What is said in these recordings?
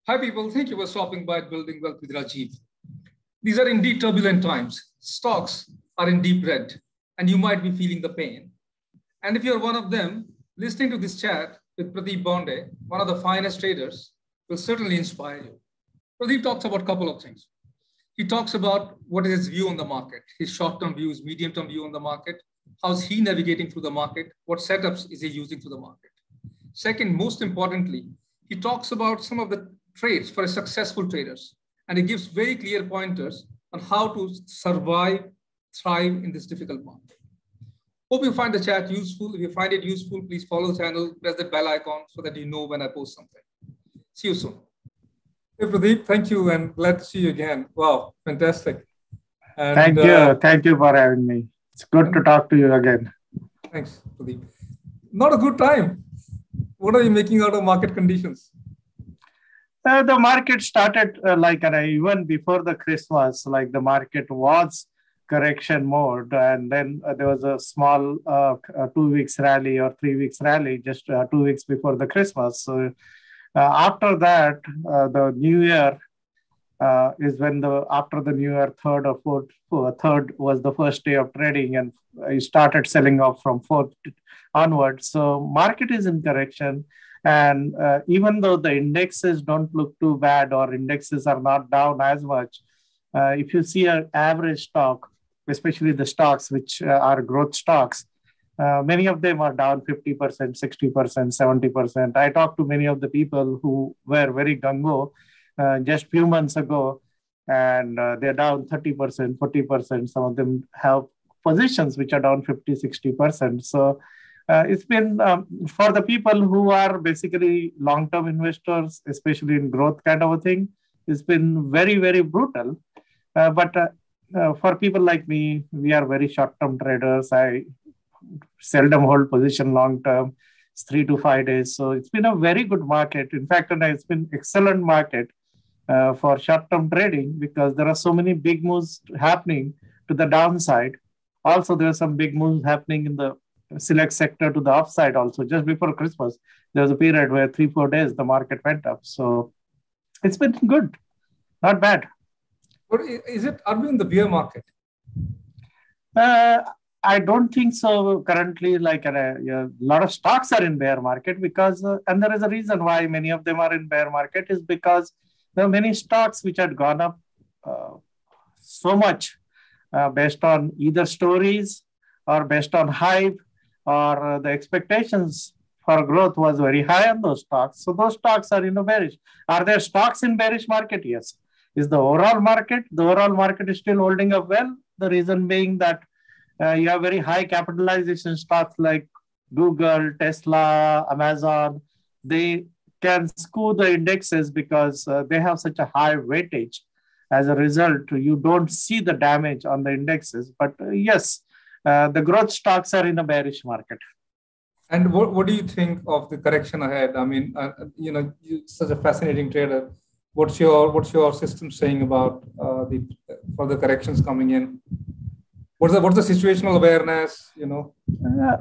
Hi, people. Thank you for stopping by at Building Wealth with Rajiv. These are indeed turbulent times. Stocks are in deep red, and you might be feeling the pain. And if you're one of them, listening to this chat with Pradeep Bonde, one of the finest traders, will certainly inspire you. Pradeep talks about a couple of things. He talks about what is his view on the market, his short-term views, medium-term view on the market, how's he navigating through the market, what setups is he using through the market. Second, most importantly, he talks about some of the trades for successful traders, and he gives very clear pointers on how to survive, thrive in this difficult market. Hope you find the chat useful. If you find it useful, please follow the channel, press the bell icon so that you know when I post something. See you soon. Hey, Pradeep, thank you, and glad to see you again. Wow, fantastic. And, thank you for having me. It's good to talk to you again. Thanks, Pradeep. Not a good time. What are you making out of market conditions? The market started even before the Christmas, the market was correction mode. And then there was a small 2 weeks rally or 3 weeks rally, just 2 weeks before the Christmas. So after that, the New Year is when after the New Year, third was the first day of trading, and you started selling off from fourth onwards. So market is in correction. And even though the indexes don't look too bad or indexes are not down as much, if you see an average stock, especially the stocks which are growth stocks, many of them are down 50%, 60%, 70%. I talked to many of the people who were very gung-ho just few months ago, and they're down 30%, 40%. Some of them have positions which are down 50, 60%. So it's been for the people who are basically long-term investors, especially in growth kind of a thing, it's been very, very brutal. But for people like me, we are very short-term traders. I seldom hold position long-term. It's 3 to 5 days. So it's been a very good market. In fact, it's been excellent market for short-term trading because there are so many big moves happening to the downside. Also, there are some big moves happening in the select sector to the upside also. Just before Christmas, there was a period where 3-4 days the market went up. So it's been good, not bad. But are we in the bear market? I don't think so currently. A lot of stocks are in bear market because, and there is a reason why many of them are in bear market is because there are many stocks which had gone up so much based on either stories or based on hype, or the expectations for growth was very high on those stocks. So those stocks are bearish. Are there stocks in bearish market? Yes. Is the overall market? The overall market is still holding up well. The reason being that you have very high capitalization stocks like Google, Tesla, Amazon. They can skew the indexes because they have such a high weightage. As a result, you don't see the damage on the indexes. But yes, the growth stocks are in a bearish market. And what do you think of the correction ahead? I mean, you're such a fascinating trader. What's your system saying about for the corrections coming in? What's the situational awareness?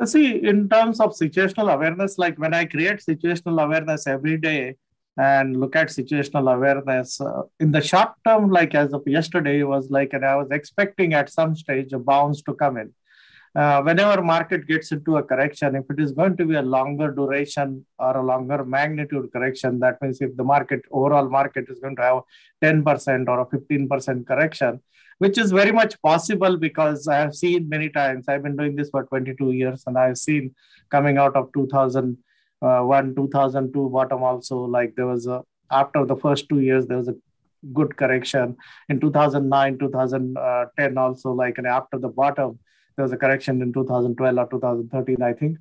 See, in terms of situational awareness, like when I create situational awareness every day and look at situational awareness in the short term, like as of yesterday, was and I was expecting at some stage a bounce to come in. Whenever market gets into a correction, if it is going to be a longer duration or a longer magnitude correction, that means if the overall market is going to have 10% or a 15% correction, which is very much possible because I have seen many times. I've been doing this for 22 years and I've seen coming out of 2001, 2002 bottom also, there was after the first 2 years, there was a good correction. In 2009, 2010 also, after the bottom, there was a correction in 2012 or 2013, I think.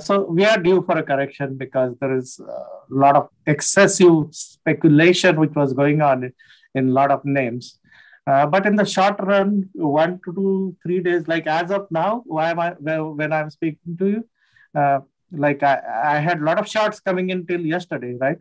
So we are due for a correction because there is a lot of excessive speculation which was going on in a lot of names. But in the short run, 1 to 2, 3 days, as of now, when I'm speaking to you, I had a lot of shorts coming in till yesterday, right?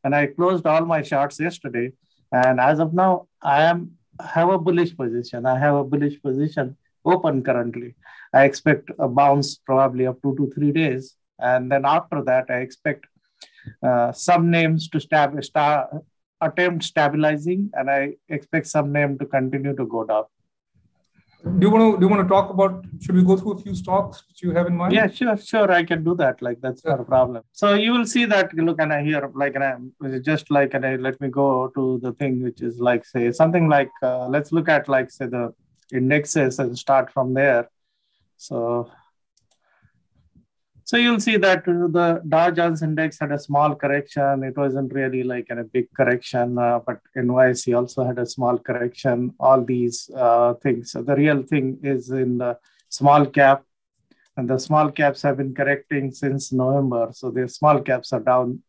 And I closed all my shorts yesterday. And as of now, I have a bullish position. I have a bullish position open currently. I expect a bounce probably of 2 to 3 days. And then after that, I expect some names to attempt stabilizing, and I expect some name to continue to go down. Do you want to talk about? Should we go through a few stocks which you have in mind? Yeah, sure. I can do that. Like that's not a problem. So you will see that. Look, and I hear like, and I just like, and I let me go to the thing which is like, say something like, let's look at like, say the indexes and start from there. So you'll see that the Dow Jones index had a small correction. It wasn't really like a big correction, but NYSE also had a small correction. All these things. So the real thing is in the small cap, and the small caps have been correcting since November. So the small caps are down.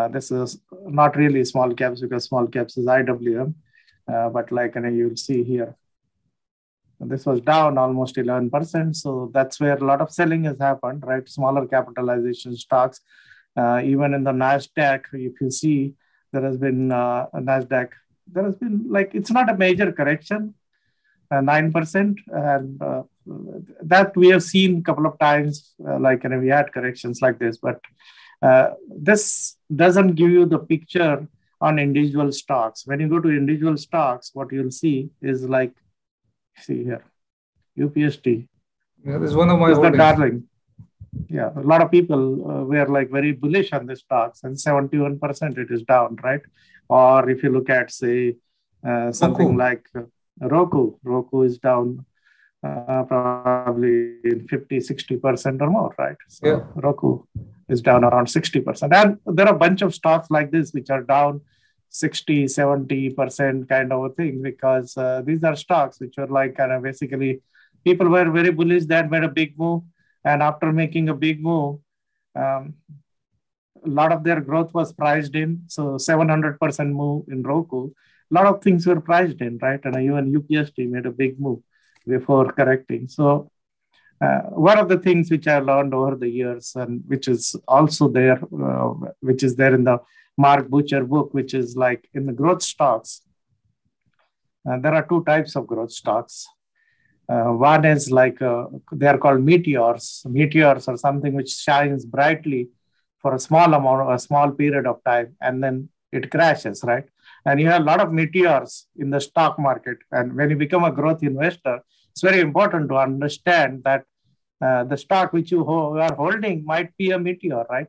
This is not really small caps because small caps is IWM, but like you'll see here. This was down almost 11%. So that's where a lot of selling has happened, right? Smaller capitalization stocks. Even in the NASDAQ, if you see, there has been a NASDAQ, there has been like, it's not a major correction, 9%. And that we have seen a couple of times, we had corrections like this, but this doesn't give you the picture on individual stocks. When you go to individual stocks, what you'll see is like, see here, UPST. Yeah, this is one of my holdings. Darling. Yeah, a lot of people were like very bullish on the stocks, and 71% it is down, right? Or if you look at, say, something like Roku is down probably 50-60% or more, right? So yeah. Roku is down around 60%. And there are a bunch of stocks like this which are down 60-70% kind of a thing, because these are stocks which are like basically people were very bullish, that made a big move, and after making a big move, a lot of their growth was priced in. So 700% move in Roku, a lot of things were priced in, right? And even UPST made a big move before correcting. So one of the things which I learned over the years, and which is also there, which is there in the Mark Butcher book, which is like in the growth stocks, there are two types of growth stocks. One is like, they are called meteors. Meteors are something which shines brightly for a small period of time, and then it crashes, right? And you have a lot of meteors in the stock market. And when you become a growth investor, it's very important to understand that the stock which you are holding might be a meteor, right?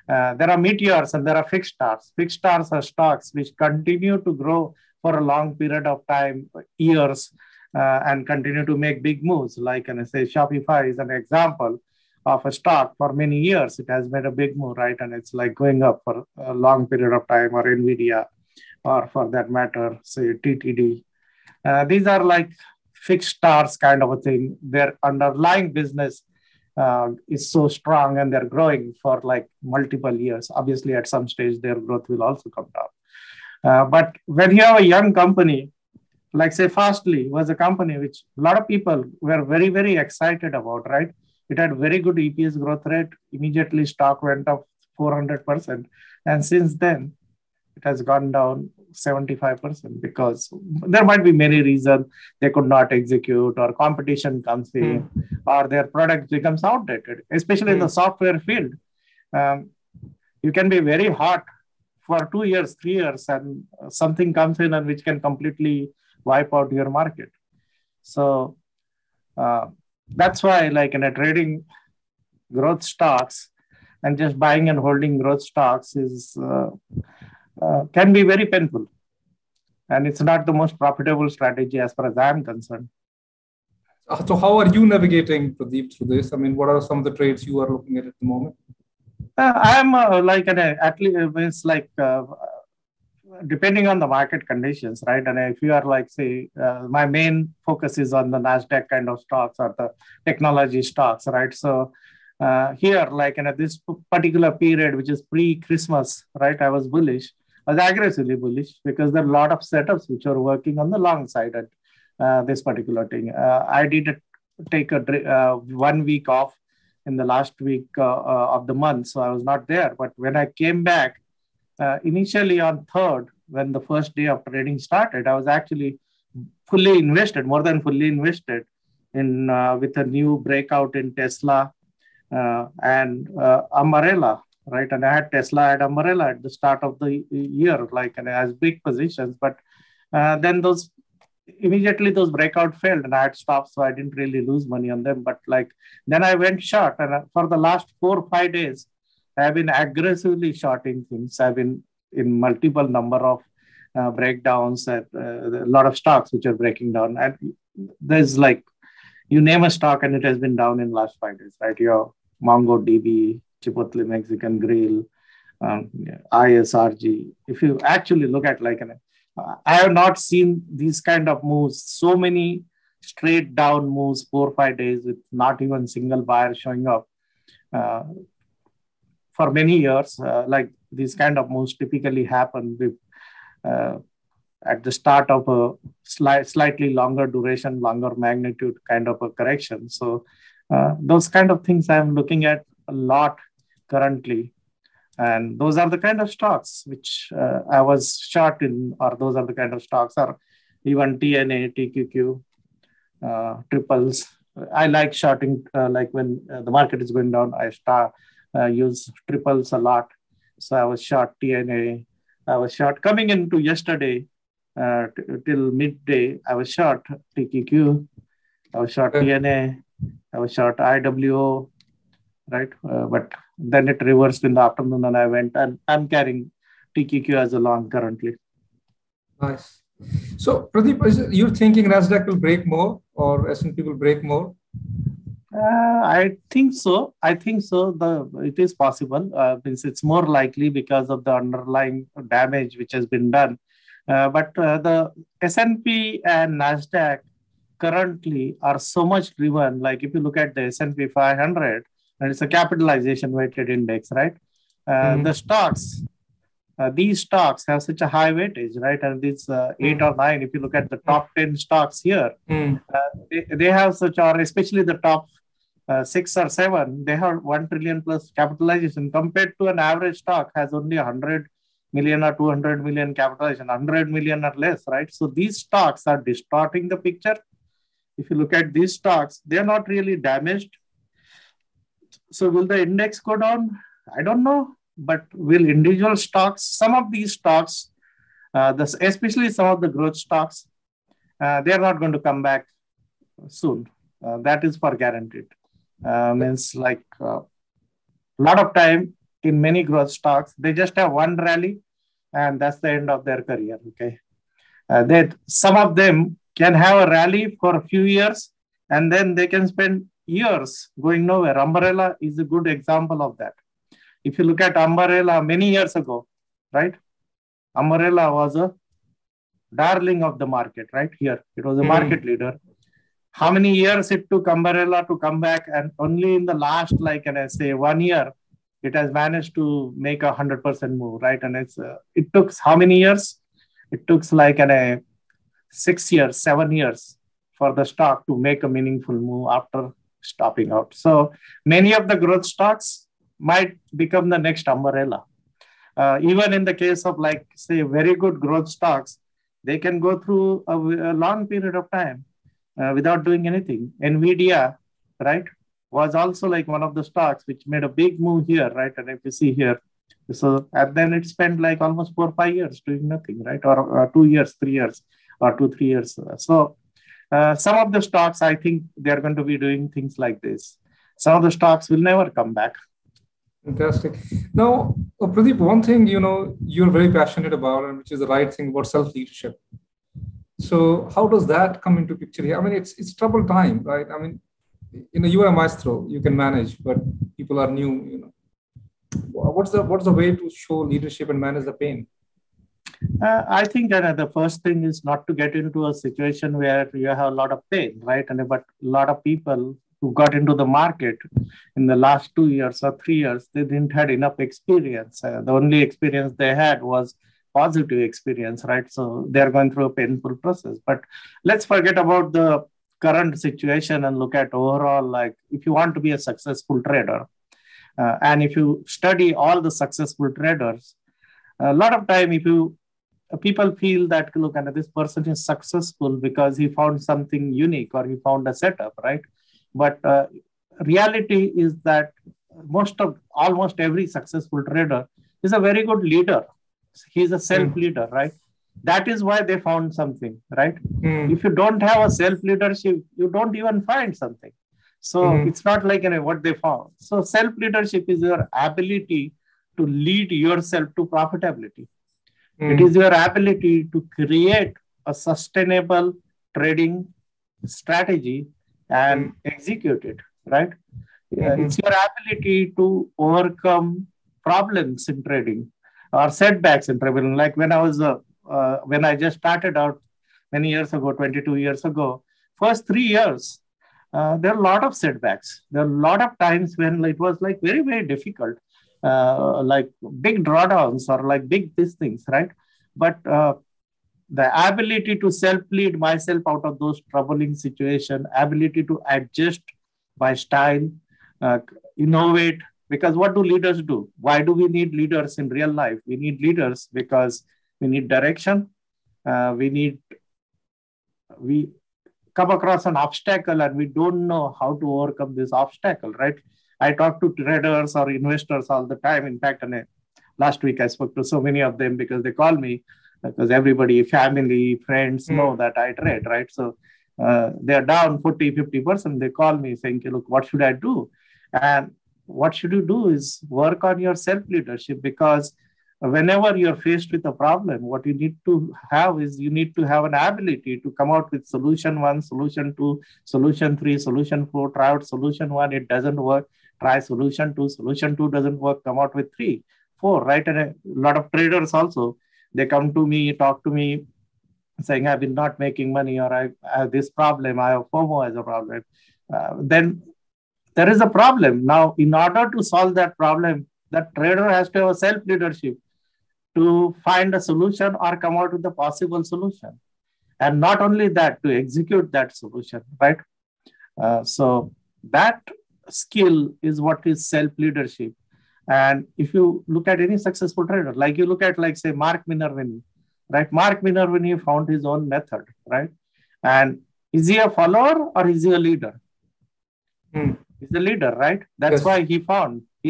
There are meteors and there are fixed stars. Fixed stars are stocks which continue to grow for a long period of time, years, and continue to make big moves. Like, and I say Shopify is an example of a stock for many years. It has made a big move, right? And it's like going up for a long period of time, or NVIDIA, or for that matter, say TTD. These are like fixed stars kind of a thing. Their underlying business is so strong and they're growing for like multiple years. Obviously, at some stage, their growth will also come down. But when you have a young company, like say Fastly was a company which a lot of people were very, very excited about, right? It had very good EPS growth rate. Immediately, stock went up 400%. And since then, it has gone down 75% because there might be many reasons. They could not execute, or competition comes in, or their product becomes outdated, especially in the software field. You can be very hot for 2 years, 3 years, and something comes in and which can completely wipe out your market. So that's why, like in a trading growth stocks and just buying and holding growth stocks is can be very painful, and it's not the most profitable strategy as far as I am concerned. So how are you navigating, Pradeep, through this? I mean, what are some of the trades you are looking at the moment? I am at least it's like depending on the market conditions, right? And if you are like, say, my main focus is on the NASDAQ kind of stocks or the technology stocks, right? So here, like in this particular period, which is pre-Christmas, right? I was bullish. I was aggressively bullish because there are a lot of setups which are working on the long side at this particular thing. I did take a 1 week off in the last week of the month, so I was not there. But when I came back, initially on 3rd, when the first day of trading started, I was actually fully invested, more than fully invested in with a new breakout in Tesla and Ambarella, right? And I had Tesla, I had Umbrella at the start of the year, like, and as big positions. But then immediately those breakout failed and I had stopped. So I didn't really lose money on them. But like, then I went short. And for the last 4 or 5 days, I've been aggressively shorting things. I've been in multiple number of breakdowns at a lot of stocks which are breaking down. And there's like, you name a stock and it has been down in last 5 days, right? Your MongoDB, Chipotle Mexican Grill, ISRG. If you actually look at like I have not seen these kind of moves, so many straight down moves, 4 or 5 days with not even single buyer showing up for many years. Like these kind of moves typically happen with, at the start of a slightly longer duration, longer magnitude kind of a correction. So those kind of things I'm looking at a lot currently. And those are the kind of stocks which I was short in, or those are the kind of stocks, or even TNA, TQQ, triples. I like shorting, like when the market is going down, I use triples a lot. So I was short TNA. I was short coming into yesterday till midday. I was short TQQ. I was short TNA. I was short IWO, right? But then it reversed in the afternoon and I went, and I'm carrying TQQ as a long currently. Nice. So Pradeep, you're thinking NASDAQ will break more or S&P will break more? I think so. It is possible. It's more likely because of the underlying damage which has been done. But the S&P and NASDAQ currently are so much driven. Like if you look at the S&P 500, and it's a capitalization weighted index, right? The stocks, these stocks have such a high weightage, right? And these 8 or 9, if you look at the top 10 stocks here, they have such, or especially the top 6 or 7, they have 1 trillion plus capitalization compared to an average stock has only 100 million or 200 million capitalization, 100 million or less, right? So these stocks are distorting the picture. If you look at these stocks, they're not really damaged. So will the index go down? I don't know. But will individual stocks, some of these stocks, especially some of the growth stocks, they're not going to come back soon. That is for guaranteed. Means like a lot of time in many growth stocks, they just have one rally and that's the end of their career. Okay. Some of them can have a rally for a few years and then they can spend years going nowhere. Umbrella is a good example of that. If you look at Umbrella many years ago, right? Umbrella was a darling of the market, right? Here, it was a market leader. How many years it took Umbrella to come back? And only in the last, like, can I say, 1 year, it has managed to make 100% move, right? And it took how many years? It took like 6 years, 7 years for the stock to make a meaningful move after stopping out. So many of the growth stocks might become the next Umbrella. Even in the case of like, say, very good growth stocks, they can go through a long period of time without doing anything. NVIDIA, right, was also like one of the stocks which made a big move here, right? And if you see here, so and then it spent like almost 4 or 5 years doing nothing, right? Or 2 years, 3 years, or 2 or 3 years. So some of the stocks, I think they're going to be doing things like this. Some of the stocks will never come back. Fantastic. Now, Pradeep, one thing, you're very passionate about, and which is the right thing about self-leadership. So how does that come into picture here? I mean, it's troubled time, right? I mean, you are a maestro, you can manage, but people are new, What's the way to show leadership and manage the pain? I think the first thing is not to get into a situation where you have a lot of pain, right? But a lot of people who got into the market in the last 2 years or 3 years, they didn't have enough experience. The only experience they had was positive experience, right? So they're going through a painful process. But let's forget about the current situation and look at overall, like if you want to be a successful trader, and if you study all the successful traders, a lot of time people feel that, look, and this person is successful because he found something unique or he found a setup, right? But reality is that almost every successful trader is a very good leader. He's a self-leader, right? That is why they found something, right? If you don't have a self-leadership, you don't even find something. So it's not like what they found. So self-leadership is your ability to lead yourself to profitability. It is your ability to create a sustainable trading strategy and execute it, right? It's your ability to overcome problems in trading or setbacks in trading. Like when I just started out many years ago, 22 years ago, first 3 years, there are a lot of setbacks. There are a lot of times when it was like very, very difficult, like big drawdowns or like big these things, right? But the ability to self-lead myself out of those troubling situations, ability to adjust my style, innovate, because what do leaders do? Why do we need leaders in real life? We need leaders because we need direction. We come across an obstacle and we don't know how to overcome this obstacle, right? I talk to traders or investors all the time. In fact, last week I spoke to so many of them because they call me, because everybody, family, friends know that I trade, right? So they're down 40, 50%. They call me saying, look, what should I do? And what should you do is work on your self-leadership, because whenever you're faced with a problem, what you need to have is you need to have an ability to come out with solution 1, solution 2, solution 3, solution 4, try out solution 1, it doesn't work, try solution 2, solution 2 doesn't work, come out with 3, 4, right? And a lot of traders also, they come to me, talk to me saying, I've been not making money, or I have this problem, I have FOMO as a problem. Then there is a problem. Now, in order to solve that problem, that trader has to have a self-leadership to find a solution or come out with a possible solution. And not only that, to execute that solution, right? So that skill is what is self-leadership. And if you look at any successful trader, like you look at, like, say, Mark Minervini, right? Mark Minervini found his own method, right? And is he a follower or is he a leader? He's a leader, right? That's why he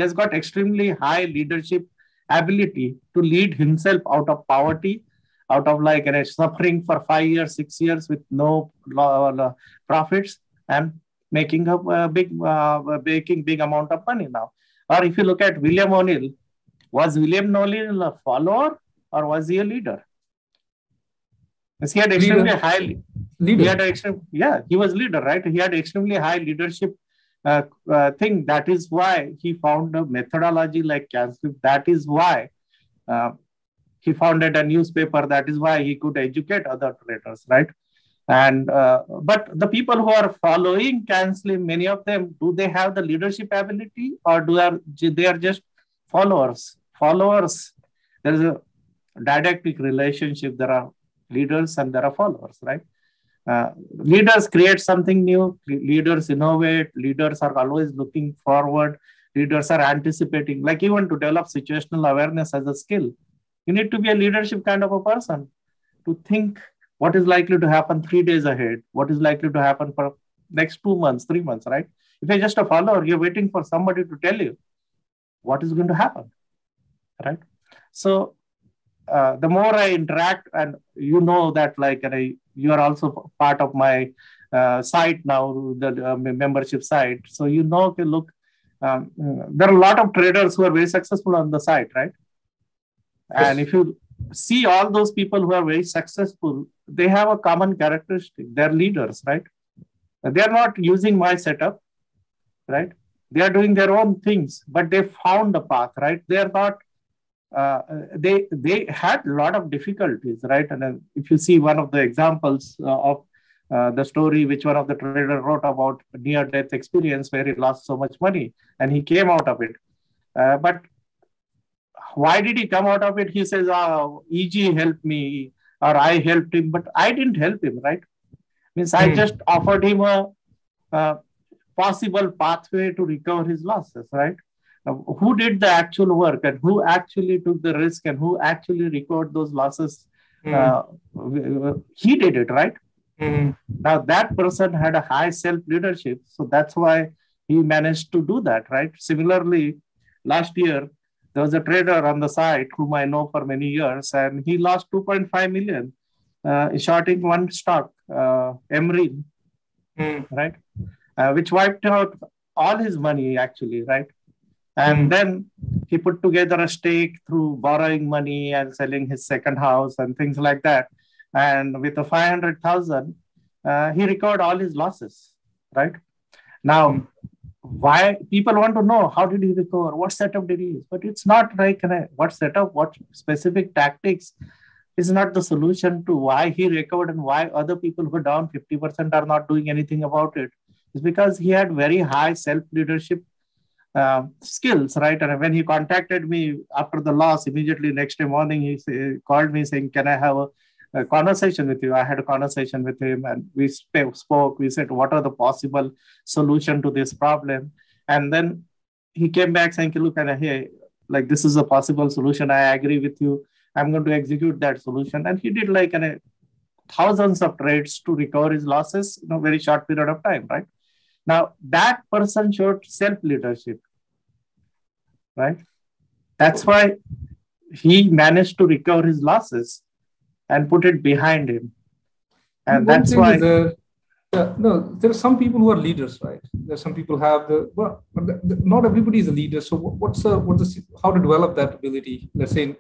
has got extremely high leadership ability to lead himself out of poverty, out of like suffering for 5 years, 6 years with no profits, and making a big amount of money now. Or if you look at William O'Neill, was William O'Neill a follower or was he a leader? He had extremely high leader. He was leader, right? He had extremely high leadership thing. That is why he found a methodology like CANSLIP. That is why he founded a newspaper. That is why he could educate other traders, right? And but the people who are following CANSLIP, many of them, do they have the leadership ability, or they are just followers? There is a didactic relationship. There are leaders and there are followers, right? Leaders create something new. Leaders innovate. Leaders are always looking forward. Leaders are anticipating. Like, even to develop situational awareness as a skill, you need to be a leadership kind of a person to think what is likely to happen 3 days ahead, what is likely to happen for next 2 months, 3 months, right? If you're just a follower, you're waiting for somebody to tell you what is going to happen, right? So the more I interact, and you know that, like, you are also part of my site now, the membership site. So you know, okay, look, there are a lot of traders who are very successful on the site, right? And if you see all those people who are very successful, they have a common characteristic. They're leaders, right? They're not using my setup, right? They are doing their own things, but they found a path, right? They are not, they had a lot of difficulties, right? And if you see one of the examples of the story which one of the traders wrote about near-death experience where he lost so much money and he came out of it. But why did he come out of it? He says, EG helped me, or I helped him, but I didn't help him, right? Means I just offered him a possible pathway to recover his losses, right? Who did the actual work and who actually took the risk and who actually recovered those losses? He did it, right? Now that person had a high self-leadership. So that's why he managed to do that, right? Similarly, last year, there was a trader on the site whom I know for many years, and he lost 2.5 million shorting one stock, Emrin, right? Which wiped out all his money, actually, right? And then he put together a stake through borrowing money and selling his second house and things like that. And with the 500,000, he recovered all his losses, right? Now, why people want to know how did he recover? What setup did he use? But it's not like what setup, what specific tactics is not the solution to why he recovered and why other people who are down 50% are not doing anything about it. It's because he had very high self-leadership skills, right? And when he contacted me after the loss, immediately next day morning, he called me saying, can I have a conversation with you? I had a conversation with him and we spoke. We said, what are the possible solution to this problem? And then he came back saying, look, hey, like this is a possible solution. I agree with you. I'm going to execute that solution. And he did like thousands of trades to recover his losses in a very short period of time, right? Now, that person showed self-leadership, right? That's why he managed to recover his losses and put it behind him. And that's why... there are some people who are leaders, right? There's some people have not everybody is a leader. So how to develop that ability? Let's say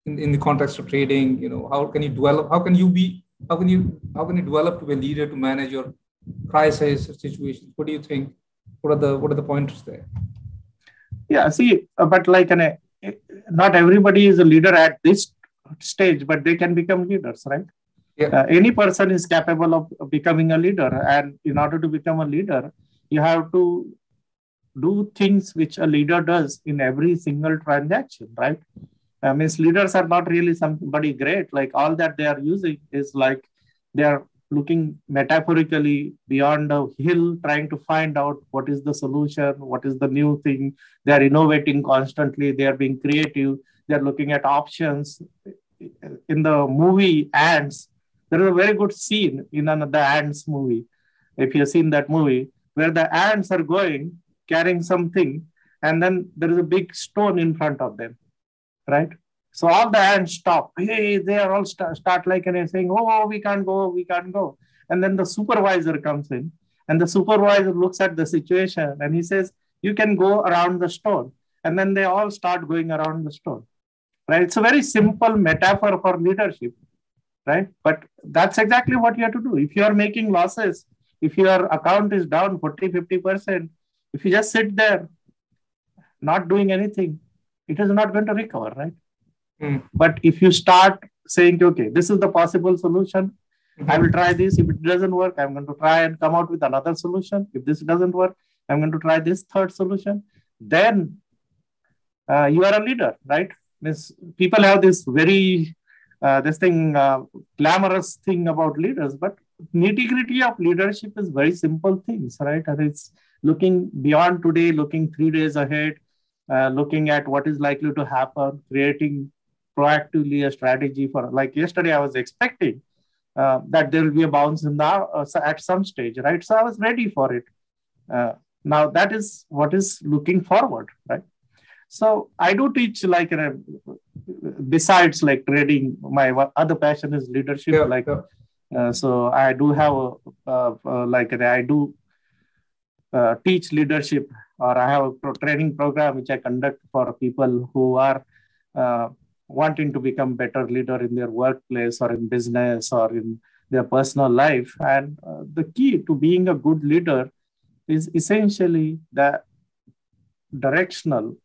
in the context of trading, how can you develop? How can you develop to be a leader to manage your crisis situations? What do you think? What are the pointers there? Yeah, see, but not everybody is a leader at this stage, but they can become leaders, right? Yeah. Any person is capable of becoming a leader. And in order to become a leader, you have to do things which a leader does in every single transaction, right? Means leaders are not really somebody great. Like all that they are using is like they are looking metaphorically beyond a hill, trying to find out what is the solution, what is the new thing. They are innovating constantly. They are being creative. They are looking at options. In the movie Ants, there is a very good scene in the Ants movie. If you have seen that movie, where the ants are going, carrying something, and then there is a big stone in front of them, right? So all the ants stop. Hey, they are all start saying, oh, we can't go. And then the supervisor comes in, and the supervisor looks at the situation, and he says, you can go around the stone. And then they all start going around the stone, right? It's a very simple metaphor for leadership, right? But that's exactly what you have to do. If you are making losses, if your account is down 40-50%, if you just sit there not doing anything, it is not going to recover, right? But if you start saying, okay, this is the possible solution, I will try this. If it doesn't work, I'm going to try and come out with another solution. If this doesn't work, I'm going to try this third solution. Then you are a leader, right? Means people have this very glamorous thing about leaders, but nitty-gritty of leadership is very simple things, right? And it's looking beyond today, looking 3 days ahead, looking at what is likely to happen, creating proactively a strategy for, like yesterday, I was expecting that there will be a bounce in at some stage, right? So I was ready for it. Now that is what is looking forward, right? So I do teach besides like trading, my other passion is leadership. So I do have I do teach leadership, or I have a training program which I conduct for people who are wanting to become better leader in their workplace or in business or in their personal life. And the key to being a good leader is essentially the directional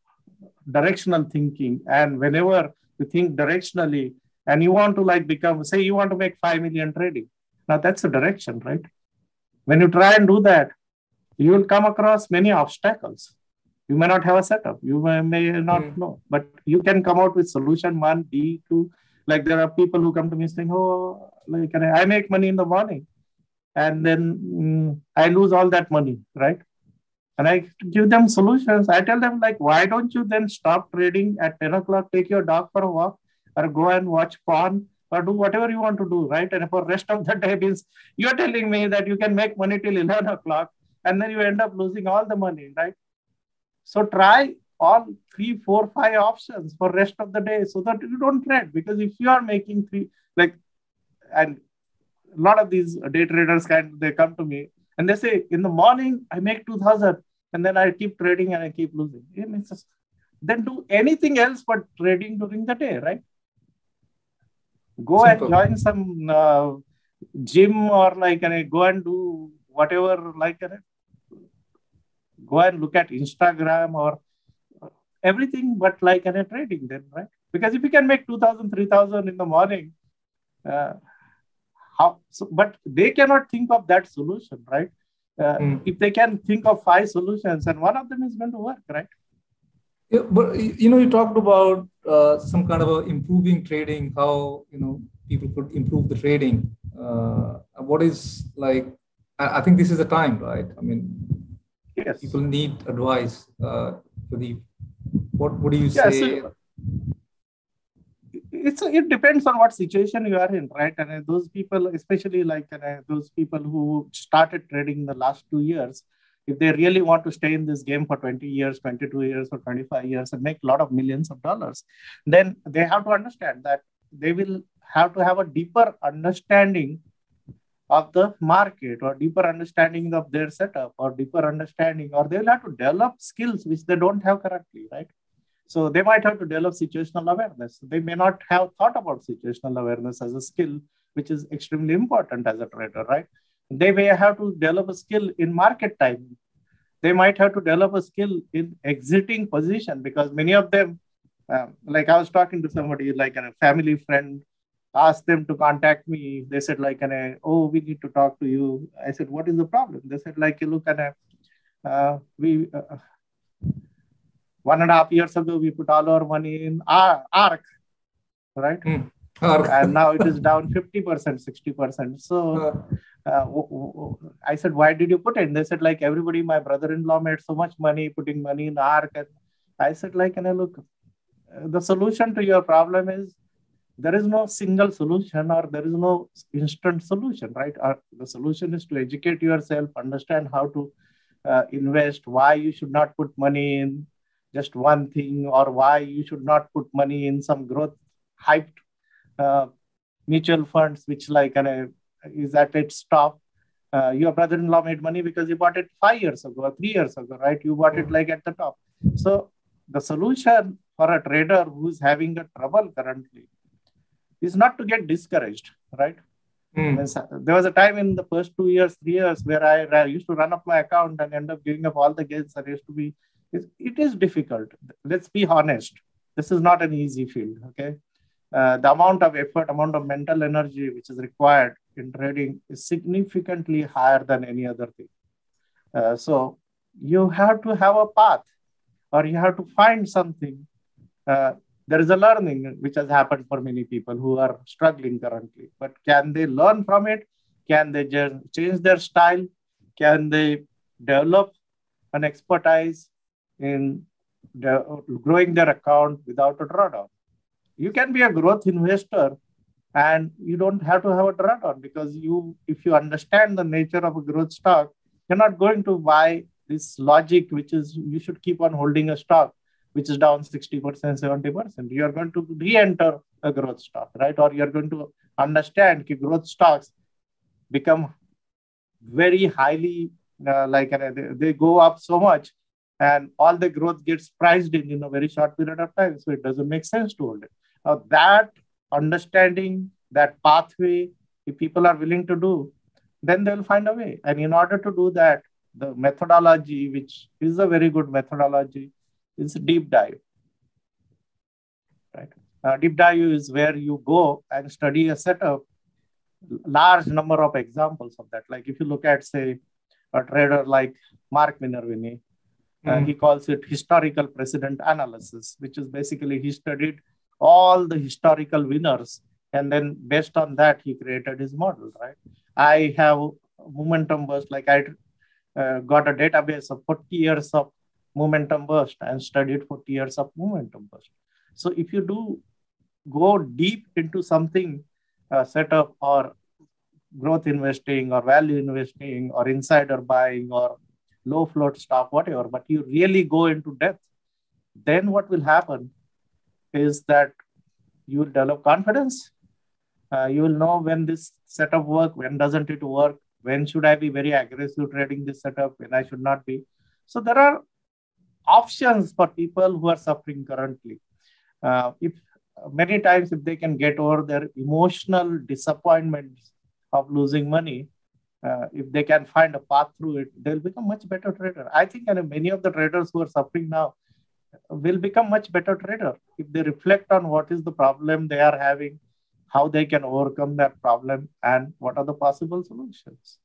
thinking. And whenever you think directionally and you want to become, say you want to make 5 million trading. Now that's a direction, right? When you try and do that, you will come across many obstacles. You may not have a setup. You may not know, but you can come out with solution 1, B, 2. Like there are people who come to me saying, oh, I make money in the morning and then I lose all that money, right? And I give them solutions. I tell them why don't you then stop trading at 10 o'clock, take your dog for a walk or go and watch porn or do whatever you want to do, right? And for the rest of the day means you're telling me that you can make money till 11 o'clock and then you end up losing all the money, right? So try all 3, 4, 5 options for rest of the day so that you don't trade. Because if you are making three, like, and a lot of these day traders they come to me and they say, in the morning I make 2000 and then I keep trading and I keep losing. Then do anything else but trading during the day, right? Go Simple. and join some gym, or like go and do whatever, like go and look at Instagram or everything but like trading then, right? Because if you can make 2000, 3000 in the morning, how so? But they cannot think of that solution, right? If they can think of 5 solutions and one of them is going to work, right? Yeah, but you talked about some kind of improving trading, how people could improve the trading. What is like? I think this is the time, right? I mean, yes, people need advice. What do you yeah, say? so it depends on what situation you are in, right? And those people, especially like those people who started trading in the last 2 years, if they really want to stay in this game for 20 years, 22 years, or 25 years and make a lot of millions of dollars, then they have to understand that they will have to have a deeper understanding of the market, or deeper understanding of their setup, or deeper understanding, or they will have to develop skills which they don't have currently, right? So they might have to develop situational awareness. They may not have thought about situational awareness as a skill, which is extremely important as a trader, right? They may have to develop a skill in market timing. They might have to develop a skill in exiting position, because many of them, like I was talking to somebody, like a family friend, asked them to contact me. They said like, oh, we need to talk to you. I said, what is the problem? They said like, look, we 1.5 years ago, we put all our money in ARK, right? And now it is down 50%, 60%. So I said, why did you put it? They said like, everybody, my brother-in-law made so much money putting money in ARK. And I said like, look, the solution to your problem is, there is no single solution, or there is no instant solution, right? The solution is to educate yourself, understand how to invest, why you should not put money in just one thing, or why you should not put money in some growth hyped mutual funds, which like is at its top. Your brother-in-law made money because you bought it 5 years ago or 3 years ago, right? You bought it like at the top. So the solution for a trader who's having a trouble currently is not to get discouraged, right? There was a time in the first 2 years, 3 years, where I used to run up my account and end up giving up all the gains. I used to be, it is difficult. Let's be honest. This is not an easy field, okay? The amount of effort, amount of mental energy which is required in trading is significantly higher than any other thing. So you have to have a path, or you have to find something. There is a learning which has happened for many people who are struggling currently. But can they learn from it? Can they just change their style? Can they develop an expertise in growing their account without a drawdown? You can be a growth investor and you don't have to have a drawdown, because if you understand the nature of a growth stock, you're not going to buy this logic, which is you should keep on holding a stock which is down 60%, 70%. You're going to re-enter a growth stock, right? Or you're going to understand that growth stocks become very highly, they go up so much, and all the growth gets priced in a very short period of time. So it doesn't make sense to hold it. That understanding, that pathway, if people are willing to do, then they'll find a way. And in order to do that, the methodology, which is a very good methodology, is deep dive, right? Deep dive is where you go and study a setup, large number of examples of that. Like if you look at, say, a trader like Mark Minervini, he calls it historical precedent analysis, which is basically he studied all the historical winners, and then based on that, he created his model, right? I have momentum burst, like I got a database of 40 years of momentum burst and studied 40 years of momentum burst. So if you do go deep into something, setup or growth investing or value investing or insider buying or low float stock, whatever, but you really go into depth, then what will happen is that you will develop confidence. You will know when this setup work, when doesn't it work, when should I be very aggressive trading this setup, when I should not be. So there are options for people who are suffering currently. If many times if they can get over their emotional disappointments of losing money, if they can find a path through it, they'll become much better trader. I think many of the traders who are suffering now will become much better trader if they reflect on what is the problem they are having, how they can overcome that problem, and what are the possible solutions.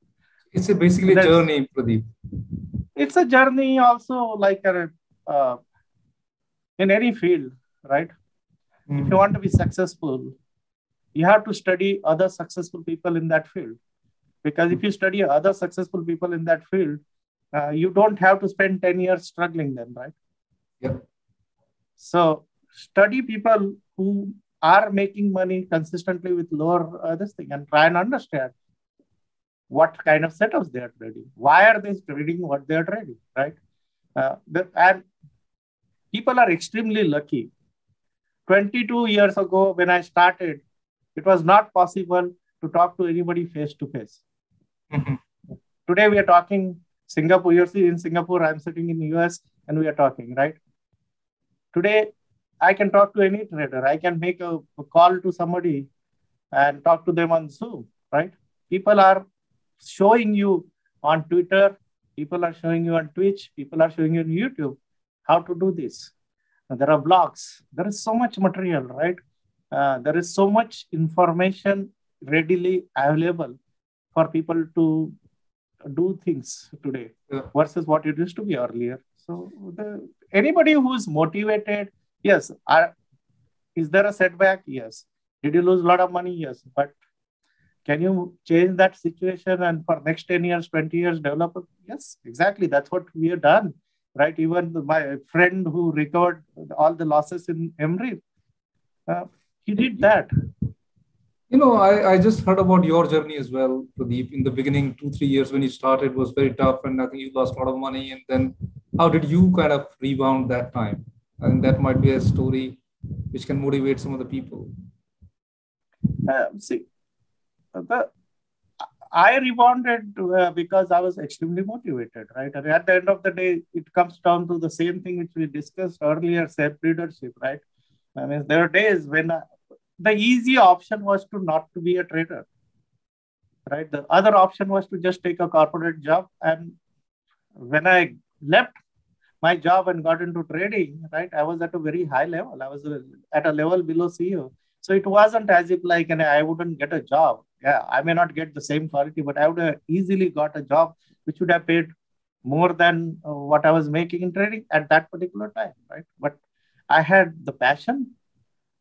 It's basically a journey, Pradeep. It's a journey also, like in any field, right? If you want to be successful, you have to study other successful people in that field. Because if you study other successful people in that field, you don't have to spend 10 years struggling then, right? Yep. So study people who are making money consistently with lower this thing, and try and understand what kind of setups they are trading. Why are they trading what they are trading, right? And people are extremely lucky. 22 years ago, when I started, it was not possible to talk to anybody face to face. Today, we are talking Singapore. You're in Singapore, I'm sitting in the US, and we are talking, right? Today, I can talk to any trader. I can make a call to somebody and talk to them on Zoom, right? People are showing you on Twitter, people are showing you on Twitch, people are showing you on YouTube how to do this. There are blogs. There is so much material, right? There is so much information readily available for people to do things today versus what it used to be earlier. So anybody who is motivated, yes. Is there a setback? Yes. Did you lose a lot of money? Yes. But can you change that situation and for next 10 years, 20 years develop it? Yes, exactly. That's what we have done, right? Even my friend who recovered all the losses in Emri, he did that. You know, I just heard about your journey as well, Pradeep. In the beginning, 2-3 years when you started was very tough, and I think you lost a lot of money. And then, how did you kind of rebound that time? And that might be a story which can motivate some of the people. I rebounded because I was extremely motivated, right? And at the end of the day, it comes down to the same thing which we discussed earlier, self-leadership, right? I mean, there are days when the easy option was to not to be a trader, right? The other option was to just take a corporate job. And when I left my job and got into trading, right, I was at a very high level. I was at a level below CEO. So it wasn't as if like I wouldn't get a job. Yeah, I may not get the same quality, but I would have easily got a job which would have paid more than what I was making in trading at that particular time, right? But I had the passion,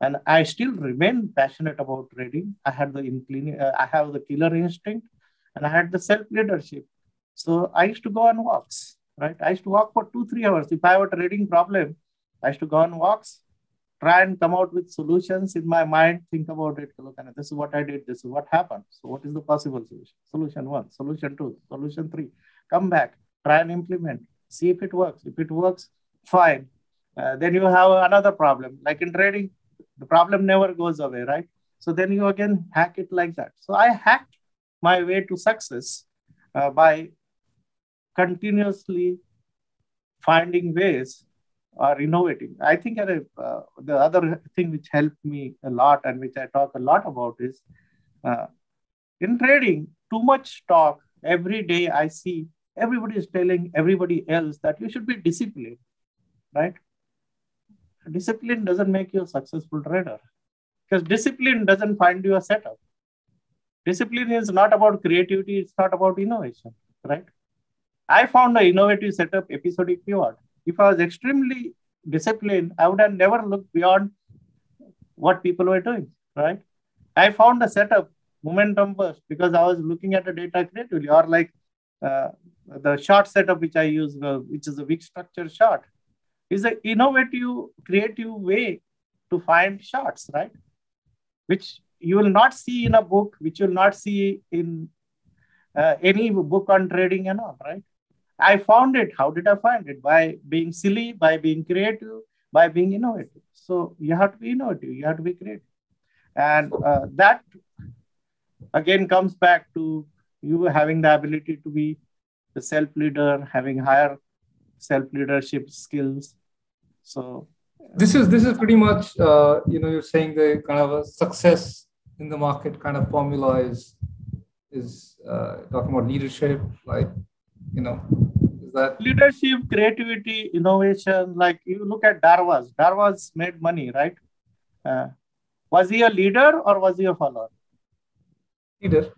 and I still remain passionate about trading. I have the killer instinct, and I had the self-leadership. So I used to go on walks, right? I used to walk for 2-3 hours. If I have a trading problem, I used to go on walks, try and come out with solutions in my mind, think about it. Look, this is what I did. This is what happened. So what is the possible solution? Solution 1, solution 2, solution 3. Come back, try and implement, see if it works. If it works, fine. Then you have another problem. Like in trading, the problem never goes away, right? So then you again hack it like that. So I hacked my way to success by continuously finding ways or innovating. I think the other thing which helped me a lot and which I talk a lot about is in trading, too much talk. Every day I see everybody is telling everybody else that you should be disciplined, right? Discipline doesn't make you a successful trader because discipline doesn't find you a setup. Discipline is not about creativity. It's not about innovation, right? I found an innovative setup, episodic pivot. If I was extremely disciplined, I would have never looked beyond what people were doing, right? I found a setup, momentum burst, because I was looking at the data creatively, or like the short setup which I use, which is a weak structure short, is an innovative, creative way to find shorts, right? Which you will not see in a book, which you will not see in any book on trading and all, right? I found it. How did I find it? By being silly, by being creative, by being innovative. So you have to be innovative, you have to be creative. And that again comes back to you having the ability to be the self-leader, having higher self-leadership skills. So this is pretty much you're saying the kind of a success in the market kind of formula is talking about leadership, like, is that leadership, creativity, innovation. Like you look at Darvas. Darvas made money, right? Was he a leader or was he a follower? leader?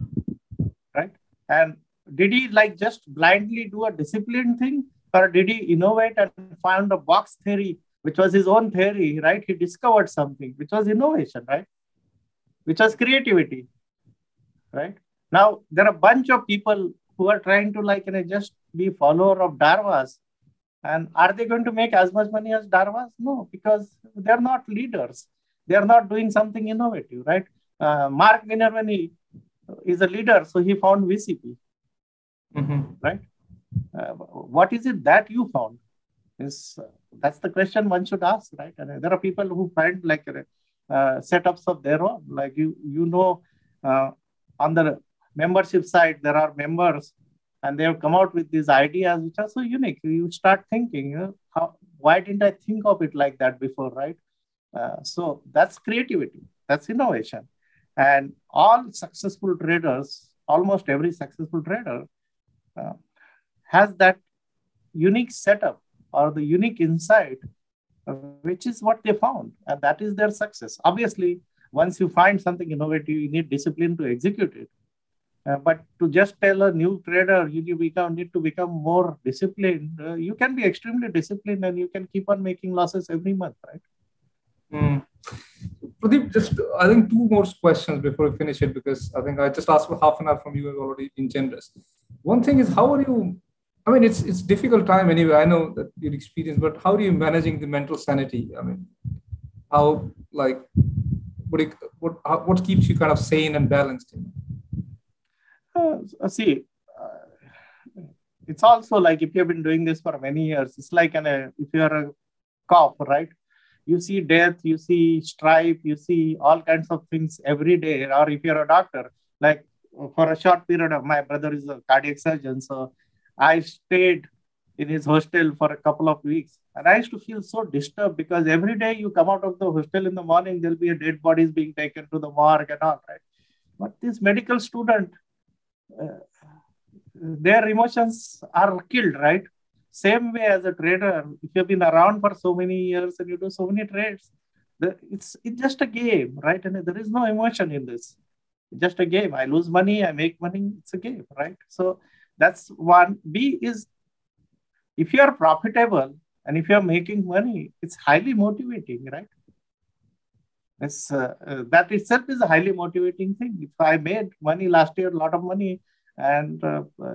Right. And did he like just blindly do a disciplined thing, or did he innovate and find a box theory, which was his own theory, right? He discovered something, which was innovation, right? Which was creativity, right? Now, there are a bunch of people who are trying to like, just be follower of Darvas. And are they going to make as much money as Darvas? No, because they're not leaders. They're not doing something innovative, right? Mark Minervini is a leader, so he found VCP, right? What is it that you found? That's the question one should ask, right? And there are people who find like setups of their own. Like on the membership side, there are members, and they have come out with these ideas which are so unique. You start thinking, why didn't I think of it like that before, right? So that's creativity, that's innovation. And all successful traders, almost every successful trader has that unique setup or the unique insight, which is what they found. And that is their success. Obviously, once you find something innovative, you need discipline to execute it. But to just tell a new trader, you need to become more disciplined. You can be extremely disciplined and you can keep on making losses every month, right? Pradeep, just I think two more questions before we finish it, because I think I just asked for half an hour from you, have already been generous. One thing is, how are you? I mean, it's difficult time anyway. I know that you've experienced, but how are you managing the mental sanity? I mean, how like what keeps you kind of sane and balanced? See, it's also like if you've been doing this for many years, it's like if you're a cop, right? You see death, you see strife, you see all kinds of things every day. Or if you're a doctor, like for a short period of, my brother is a cardiac surgeon, so I stayed in his hostel for a couple of weeks, and I used to feel so disturbed because every day you come out of the hostel in the morning, there'll be a dead bodies being taken to the morgue and all, right? But this medical student, their emotions are killed, right? Same way as a trader, if you've been around for so many years and you do so many trades, it's just a game, right? And there is no emotion in this. It's just a game. I lose money, I make money. It's a game, right? So that's one. B is, if you are profitable and if you are making money, it's highly motivating, right? That itself is a highly motivating thing. If I made money last year, a lot of money, and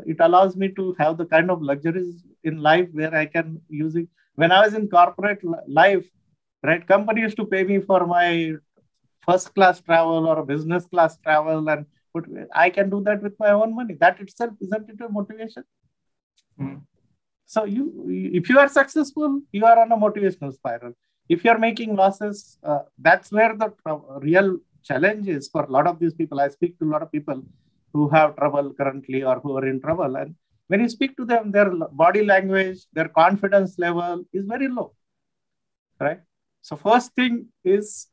it allows me to have the kind of luxuries in life where I can use it. When I was in corporate life, right, company used to pay me for my first class travel or a business class travel, and I can do that with my own money. That itself, isn't it a motivation? So if you are successful, you are on a motivational spiral. If you're making losses, that's where the real challenge is for a lot of these people. I speak to a lot of people who have trouble currently or who are in trouble. And when you speak to them, their body language, their confidence level is very low, right? So first thing is,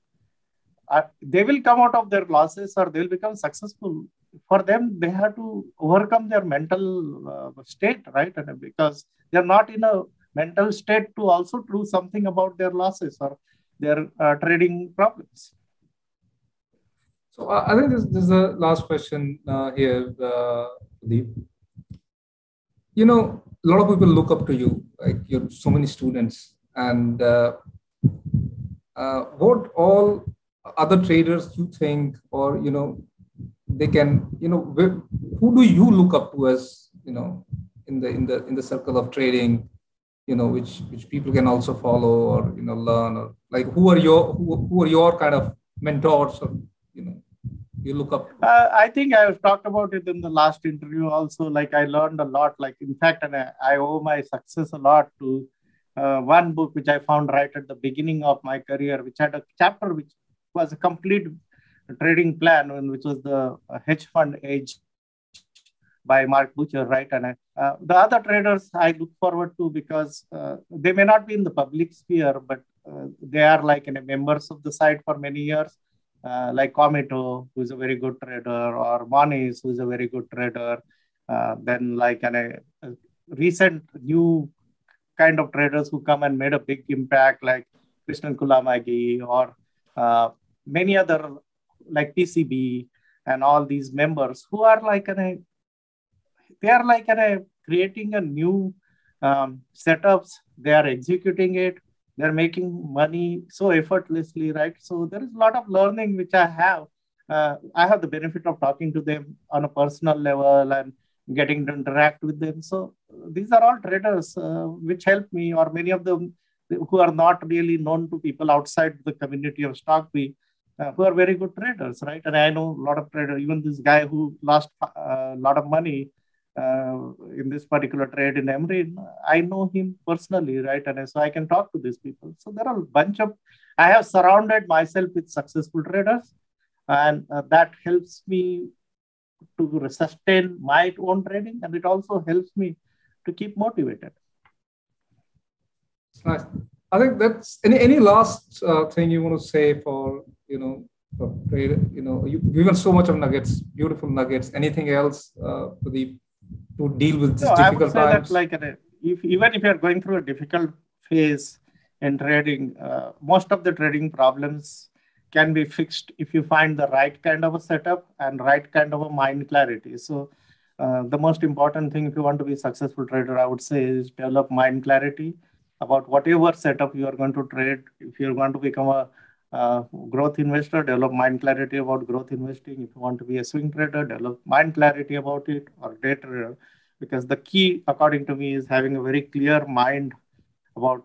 they will come out of their losses or they'll become successful. For them, they have to overcome their mental state, right? And because they're not in a mental state to also do something about their losses or their trading problems. So I think this is the last question here, Pradeep. A lot of people look up to you, like you have so many students, and what all other traders you think, or they can, who do you look up to as in the circle of trading, which people can also follow or learn, or like who are your kind of mentors, or you look up to? I think I've talked about it in the last interview also. Like I learned a lot. Like in fact, and I owe my success a lot to one book which I found right at the beginning of my career, which had a chapter which was a complete trading plan, which was the hedge fund age by Mark Butcher, right? And the other traders I look forward to because they may not be in the public sphere, but they are like members of the site for many years, like Comito, who is a very good trader, or Moniz, who is a very good trader. Then like a recent new kind of traders who come and made a big impact, like Krishnan Kulamagi or many other like PCB and all these members who are like they are like creating a new setups. They are executing it. They're making money so effortlessly, right? So there is a lot of learning which I have. I have the benefit of talking to them on a personal level and getting to interact with them. So these are all traders which help me, or many of them who are not really known to people outside the community of StockBee, who are very good traders, right? And I know a lot of traders, even this guy who lost a lot of money in this particular trade in Emrin, I know him personally, right? And so I can talk to these people. So there are a bunch of, I have surrounded myself with successful traders, and that helps me to sustain my own trading, and it also helps me to keep motivated. Nice. I think that's any last thing you want to say for for trade. You've given so much of nuggets, beautiful nuggets. Anything else to deal with this difficult I would say times? that even if you're going through a difficult phase in trading, most of the trading problems can be fixed if you find the right kind of a setup and right kind of a mind clarity. So the most important thing if you want to be a successful trader, I would say, is develop mind clarity about whatever setup you are going to trade. If you're going to become a growth investor, develop mind clarity about growth investing. If you want to be a swing trader, develop mind clarity about it, or day trader. Because the key, according to me, is having a very clear mind about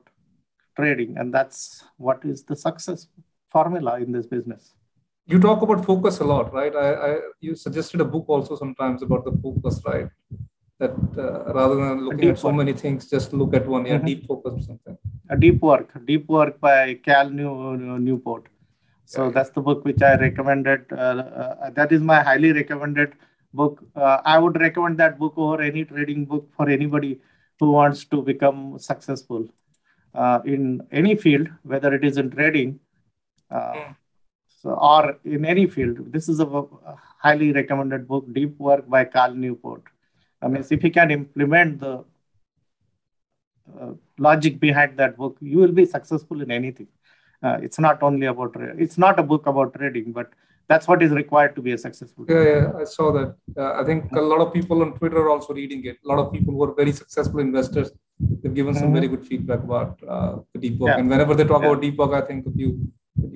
trading. And that's what is the success formula in this business. You talk about focus a lot, right? You suggested a book also sometimes about the focus, right? That rather than looking at so many things, just look at one. Yeah, deep focus or something. Deep Work by Cal Newport. So that's the book which I recommended. That is my highly recommended book. I would recommend that book over any trading book for anybody who wants to become successful in any field, whether it is in trading or in any field. This is a highly recommended book, Deep Work by Cal Newport. I mean, if you can implement the logic behind that book, you will be successful in anything. It's not only about, it's not a book about trading, but that's what is required to be a successful trader. Yeah, I saw that. I think a lot of people on Twitter are also reading it. A lot of people who are very successful investors, they've given some very good feedback about the Deep Work. And whenever they talk about Deep Work, I think of you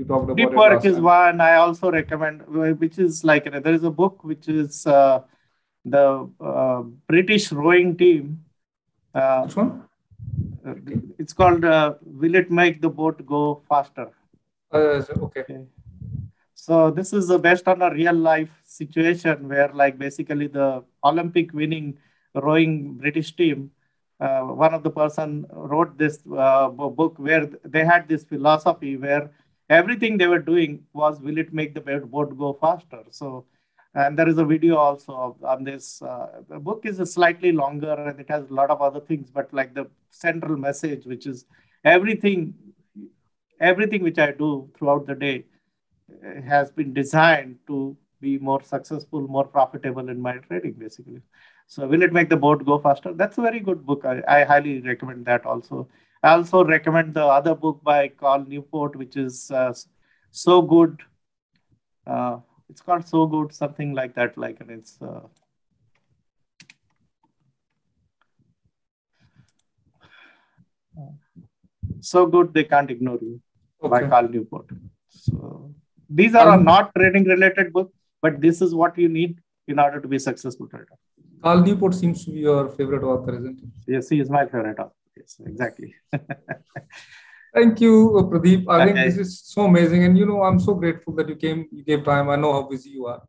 talked about Deep Work is one I also recommend, which is like, there is a book which is the British rowing team. Which one? It's called Will It Make the Boat Go Faster? Okay. So this is based on a real life situation where like basically the Olympic winning rowing British team, one of the person wrote this book where they had this philosophy where everything they were doing was, will it make the boat go faster? So, and there is a video also on this. The book is slightly longer and it has a lot of other things, but like the central message, which is everything which I do throughout the day has been designed to be more successful, more profitable in my trading, basically. So will it make the boat go faster? That's a very good book. I highly recommend that also. I also recommend the other book by Cal Newport, which is So Good. It's called So Good, something like that. Like, and it's So Good They Can't Ignore You by Cal Newport. So these are not trading related books, but this is what you need in order to be a successful trader. Cal Newport seems to be your favorite author, isn't it? Yes, he is my favorite author. Yes, exactly. Thank you, Pradeep. I think this is so amazing. And, I'm so grateful that you gave time. I know how busy you are.